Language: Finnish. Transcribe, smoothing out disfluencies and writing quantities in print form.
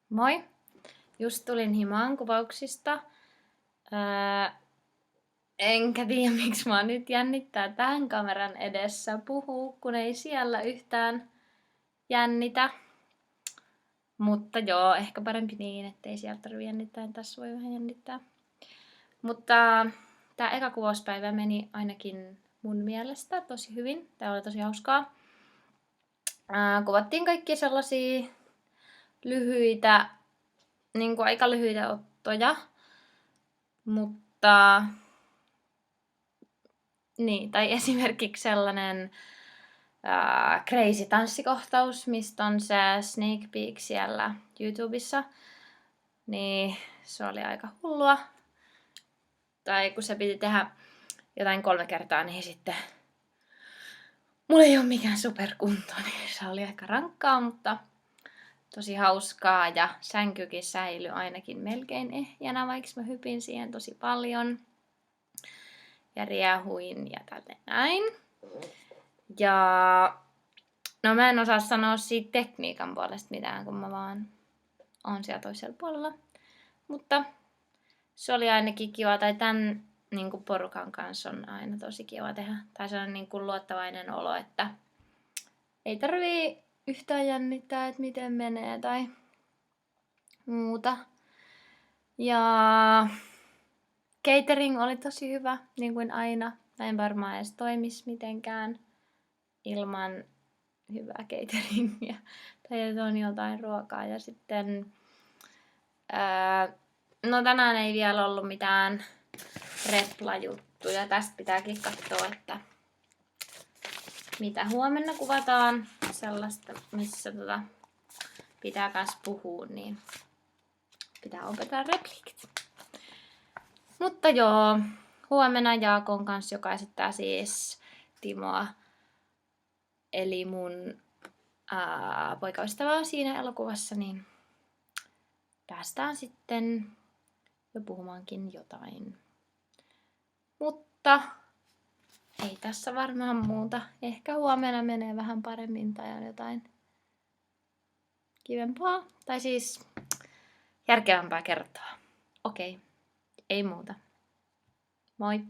Moi! Just tulin himaan kuvauksista. Enkä tiedä miksi mua nyt jännittää tähän kameran edessä puhuu, kun ei siellä yhtään jännitä. Mutta joo, ehkä parempi niin, ettei sieltä tarvitse jännittää. Tässä voi vähän jännittää. Mutta tää eka kuvauspäivä meni ainakin mun mielestä tosi hyvin. Tää oli tosi hauskaa. Kuvattiin kaikki sellaisia lyhyitä, aika lyhyitä ottoja. Mutta niin, tai esimerkiksi sellainen crazy tanssikohtaus, mistä on se sneak peek siellä YouTubessa. Niin se oli aika hullua. Tai kun se piti tehdä jotain 3 kertaa, niin sitten mulla ei ole mikään superkunto, niin se oli aika rankkaa, mutta tosi hauskaa. Ja sänkykin säilyi ainakin melkein ehjänä, vaikka mä hypin siihen tosi paljon. Ja riehuin ja tälleen näin. Ja no mä en osaa sanoa siitä tekniikan puolesta mitään, kun mä vaan oon siellä toisella puolella. Mutta se oli ainakin kiva, tai tämän porukan kanssa on aina tosi kiva tehdä. Tai se on luottavainen olo, että ei tarvii yhtään jännittää, että miten menee tai muuta. Ja catering oli tosi hyvä, niin kuin aina. En varmaan edes toimisi mitenkään ilman hyvää cateringia. Tai että on jotain ruokaa. Ja sitten no tänään ei vielä ollut mitään replajuttuja. Tästä pitääkin katsoa, että mitä huomenna kuvataan. Sellaista, missä pitää kans puhua, niin pitää opetella replikit. Mutta joo, huomenna Jaakon kanssa, joka esittää siis Timoa, eli mun poikaystävää siinä elokuvassa, niin päästään sitten jo puhumaankin jotain. Mutta ei tässä varmaan muuta. Ehkä huomenna menee vähän paremmin tai on jotain kivempaa. Tai siis järkevämpää kertoa. Okei, ei muuta. Moi!